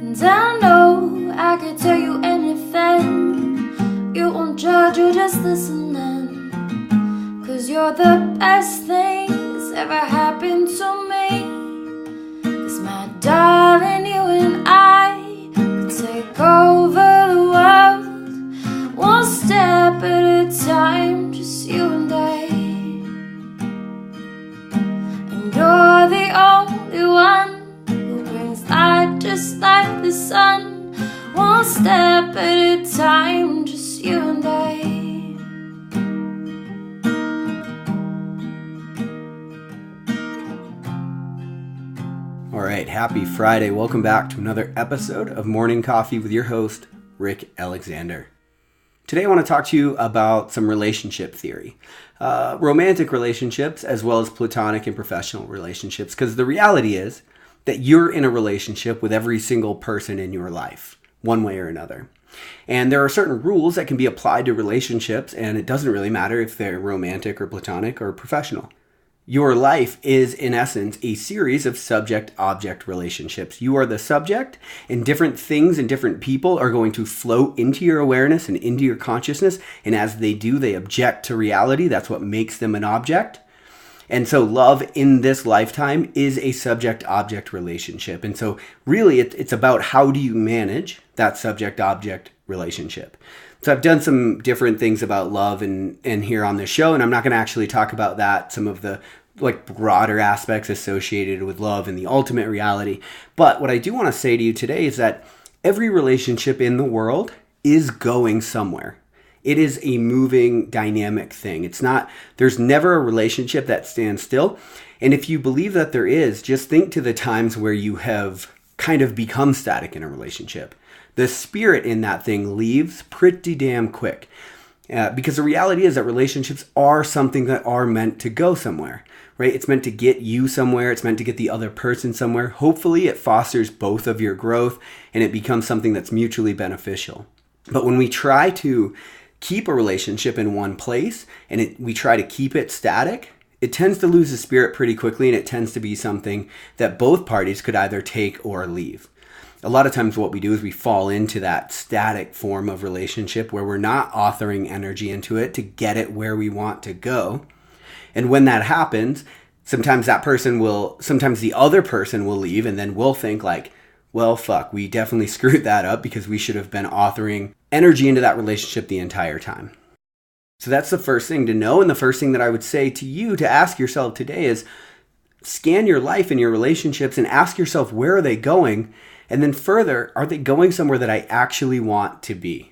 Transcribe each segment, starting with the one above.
And I know I could tell you anything. You won't judge, you'll just listen then. 'Cause you're the best thing that's ever happened to me. 'Cause my darling, you and I could take over the world, one step at a time, just you and I. And you're the only one who brings light just like the sun, one step at a time, just you and I. All right, happy Friday. Welcome back to another episode of Morning Coffee with your host, Rick Alexander. Today I want to talk to you about some relationship theory, romantic relationships as well as platonic and professional relationships, because the reality is that you're in a relationship with every single person in your life, one way or another. And there are certain rules that can be applied to relationships, and it doesn't really matter if they're romantic or platonic or professional. Your life is, in essence, a series of subject-object relationships. You are the subject, and different things and different people are going to float into your awareness and into your consciousness, and as they do, they object to reality. That's what makes them an object. And so love in this lifetime is a subject-object relationship. And so really, it's about how do you manage that subject-object relationship. So I've done some different things about love and here on this show, and I'm not going to actually talk about that, some of the broader aspects associated with love and the ultimate reality. But what I do want to say to you today is that every relationship in the world is going somewhere. It is a moving, dynamic thing. There's never a relationship that stands still. And if you believe that there is, just think to the times where you have kind of become static in a relationship. The spirit in that thing leaves pretty damn quick. Because the reality is that relationships are something that are meant to go somewhere, right? It's meant to get you somewhere. It's meant to get the other person somewhere. Hopefully it fosters both of your growth and it becomes something that's mutually beneficial. But when we try to keep a relationship in one place and we try to keep it static, it tends to lose the spirit pretty quickly, and it tends to be something that both parties could either take or leave. A lot of times what we do is we fall into that static form of relationship where we're not authoring energy into it to get it where we want to go. And when that happens, sometimes the other person will leave, and then we'll think like, well, fuck, we definitely screwed that up because we should have been authoring energy into that relationship the entire time. So that's the first thing to know. And the first thing that I would say to you to ask yourself today is scan your life and your relationships and ask yourself, where are they going? And then further, are they going somewhere that I actually want to be?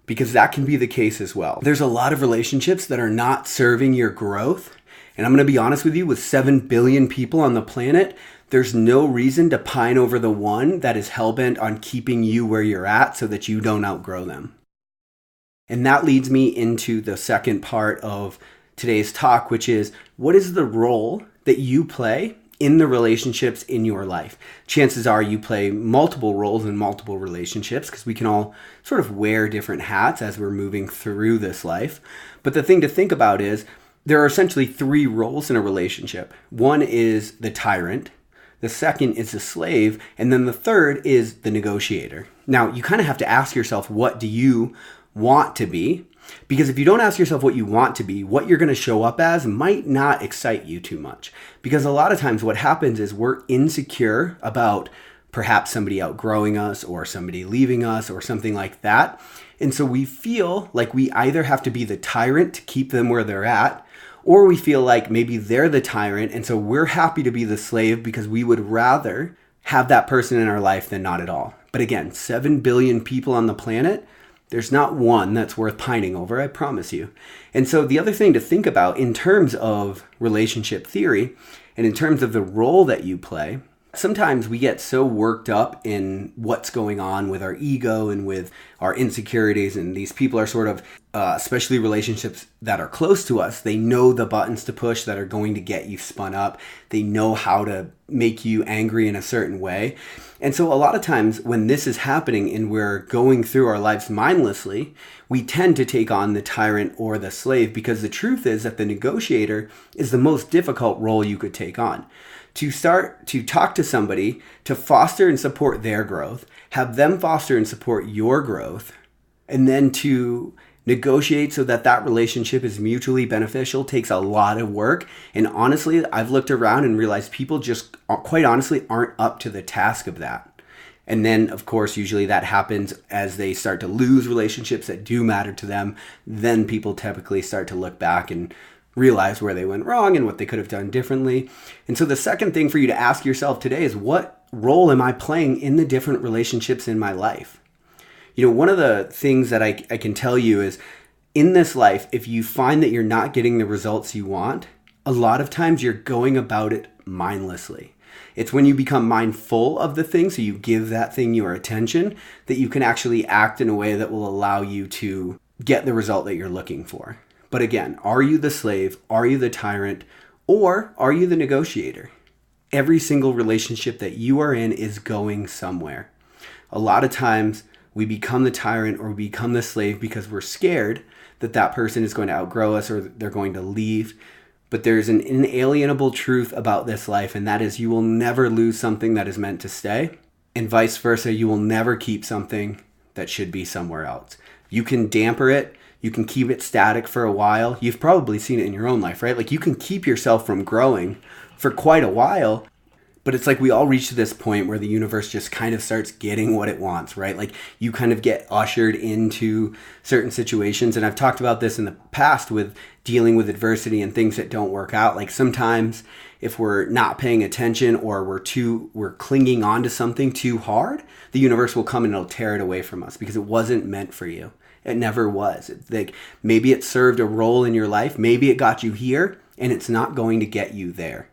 Because that can be the case as well. There's a lot of relationships that are not serving your growth. And I'm going to be honest with you, with 7 billion people on the planet, there's no reason to pine over the one that is hellbent on keeping you where you're at so that you don't outgrow them. And that leads me into the second part of today's talk, which is, what is the role that you play in the relationships in your life? Chances are you play multiple roles in multiple relationships, because we can all sort of wear different hats as we're moving through this life. But the thing to think about is there are essentially 3 roles in a relationship. One is the tyrant, the second is the slave, and then the third is the negotiator. Now, you kind of have to ask yourself, what do you want to be? Because if you don't ask yourself what you want to be, what you're going to show up as might not excite you too much. Because a lot of times what happens is we're insecure about perhaps somebody outgrowing us or somebody leaving us or something like that. And so we feel like we either have to be the tyrant to keep them where they're at, or we feel like maybe they're the tyrant, and so we're happy to be the slave because we would rather have that person in our life than not at all. But again, 7 billion people on the planet, there's not one that's worth pining over, I promise you. And so the other thing to think about in terms of relationship theory and in terms of the role that you play, sometimes we get so worked up in what's going on with our ego and with our insecurities, and these people are sort of, especially relationships that are close to us, they know the buttons to push that are going to get you spun up. They know how to make you angry in a certain way. And so a lot of times when this is happening and we're going through our lives mindlessly, we tend to take on the tyrant or the slave, because the truth is that the negotiator is the most difficult role you could take on. to start to talk to somebody to foster and support their growth, have them foster and support your growth, and then to negotiate so that that relationship is mutually beneficial takes a lot of work. And honestly, I've looked around and realized people just quite honestly aren't up to the task of that. And then, of course, usually that happens as they start to lose relationships that do matter to them. Then people typically start to look back and realize where they went wrong and what they could have done differently. And so the second thing for you to ask yourself today is, what role am I playing in the different relationships in my life? You know, one of the things that I can tell you is, in this life, if you find that you're not getting the results you want, a lot of times you're going about it mindlessly. It's when you become mindful of the thing, so you give that thing your attention, that you can actually act in a way that will allow you to get the result that you're looking for. But again, are you the slave? Are you the tyrant? Or are you the negotiator? Every single relationship that you are in is going somewhere. A lot of times we become the tyrant or we become the slave because we're scared that that person is going to outgrow us or they're going to leave. But there's an inalienable truth about this life, and that is you will never lose something that is meant to stay, and vice versa, you will never keep something that should be somewhere else. You can damper it, you can keep it static for a while. You've probably seen it in your own life, right? Like, you can keep yourself from growing for quite a while, but it's like we all reach to this point where the universe just kind of starts getting what it wants, right? Like, you kind of get ushered into certain situations. And I've talked about this in the past with dealing with adversity and things that don't work out. Like, sometimes if we're not paying attention or we're clinging on to something too hard, the universe will come and it'll tear it away from us because it wasn't meant for you. It never was. Like, maybe it served a role in your life. Maybe it got you here, and it's not going to get you there.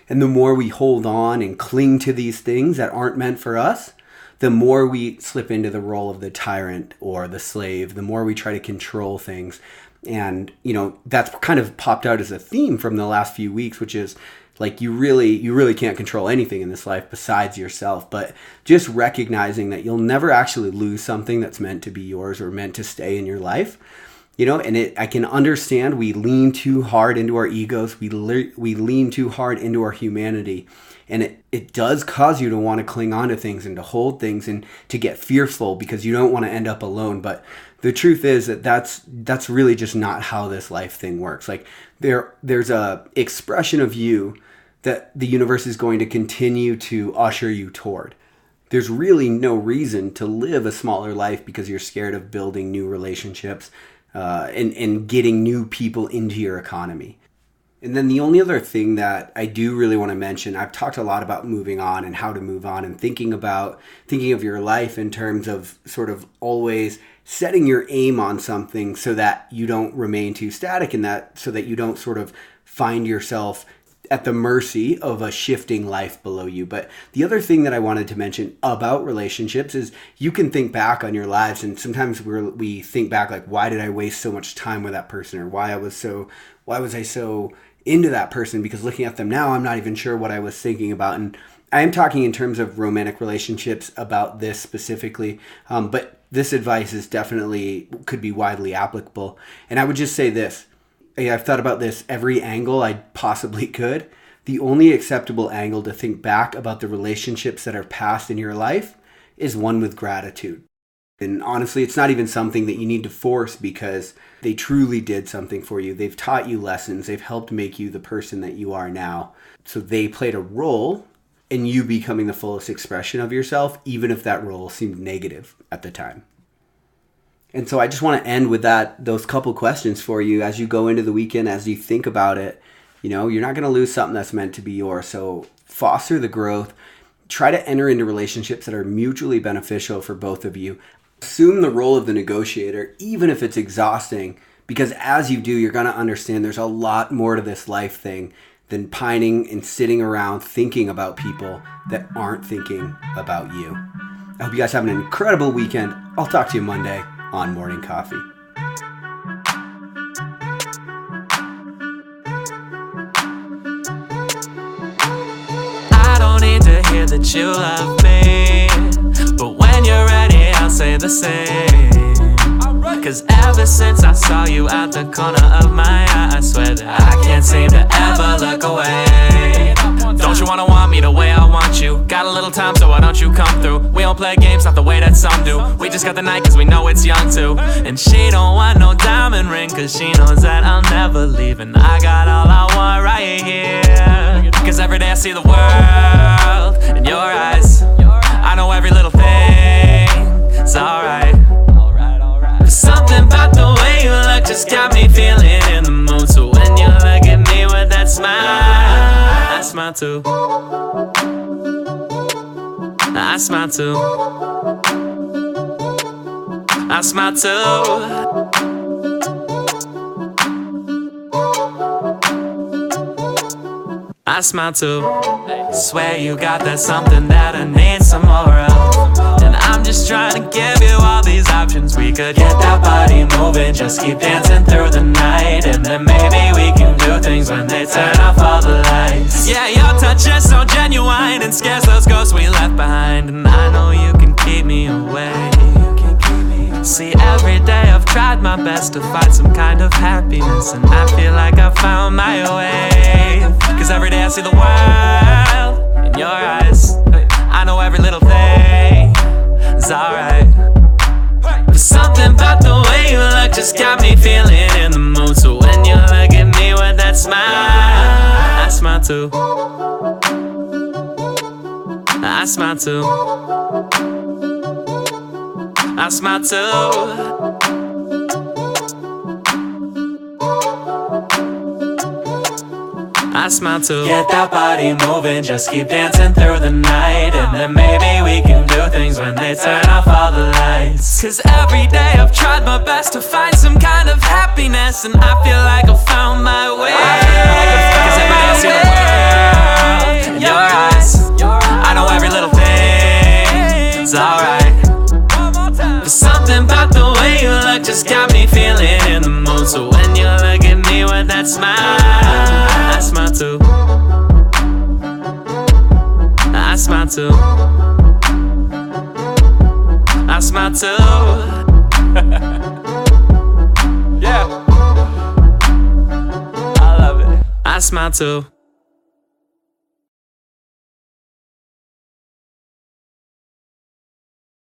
And the more we hold on and cling to these things that aren't meant for us, the more we slip into the role of the tyrant or the slave, the more we try to control things. And, you know, that's kind of popped out as a theme from the last few weeks, which is like, you really can't control anything in this life besides yourself. But just recognizing that you'll never actually lose something that's meant to be yours or meant to stay in your life. You know, and I can understand we lean too hard into our egos. We lean too hard into our humanity. And it does cause you to want to cling on to things and to hold things and to get fearful because you don't want to end up alone. But the truth is that that's really just not how this life thing works. Like, there's a expression of you that the universe is going to continue to usher you toward. There's really no reason to live a smaller life because you're scared of building new relationships and getting new people into your economy. And then the only other thing that I do really want to mention, I've talked a lot about moving on and how to move on and thinking of your life in terms of sort of always setting your aim on something so that you don't remain too static in that, so that you don't sort of find yourself at the mercy of a shifting life below you. But the other thing that I wanted to mention about relationships is you can think back on your lives, and sometimes we think back like, why did I waste so much time with that person, or why was I so into that person? Because looking at them now, I'm not even sure what I was thinking about. And I am talking in terms of romantic relationships about this specifically, but this advice is definitely could be widely applicable. And I would just say this. I've thought about this every angle I possibly could. The only acceptable angle to think back about the relationships that are past in your life is one with gratitude. And honestly, it's not even something that you need to force because they truly did something for you. They've taught you lessons. They've helped make you the person that you are now. So they played a role in you becoming the fullest expression of yourself, even if that role seemed negative at the time. And so I just want to end with those couple questions for you as you go into the weekend, as you think about it. You know, you're not going to lose something that's meant to be yours. So foster the growth. Try to enter into relationships that are mutually beneficial for both of you. Assume the role of the negotiator, even if it's exhausting, because as you do, you're going to understand there's a lot more to this life thing than pining and sitting around thinking about people that aren't thinking about you. I hope you guys have an incredible weekend. I'll talk to you Monday on Morning Coffee. I don't need to hear that you love me, but when you're ready, I'll say the same. Cause ever since I saw you at the corner of my eye, I swear that I can't seem to ever look away. Don't you wanna want want me the way I want you. Got a little time, so why don't you come through? We don't play games, not the way that some do. We just got the night, cause we know it's young too. And she don't want no diamond ring, cause she knows that I'll never leave. And I got all I want right here, cause every day I see the world in your eyes. I know every little thing, it's alright. Something about the way you look just got me feeling in the mood. So when you look at me with that smile, I smile too. I smile too. I smile too. I smile too. Swear you got that something that I need some more of. And I'm just trying to give you all these options. We could get that body moving, just keep dancing through the night. And then maybe we can do things when they turn off all the lights. Yeah, your touch is so genuine and scares those ghosts we left behind. And I know you can keep me away. See, every day I've tried my best to find some kind of happiness, and I feel like I found my way. Cause every day I see the world in your eyes. I know every little thing is alright. But something about the way you look just got me feeling in the mood. So when you look at me with that smile, I smile too. I smile too. I smile too. I smile too. Get that body moving, just keep dancing through the night. And then maybe we can do things when they turn off all the lights. Cause every day I've tried my best to find some kind of happiness, and I feel like I found my way. Cause every day I see the world in your eyes. I know every little thing, it's alright. But something about the way you look just got me feeling in the mood. So when you look at me with that smile, I smile too. I smile too. I smile too. Yeah, I love it. I smile too.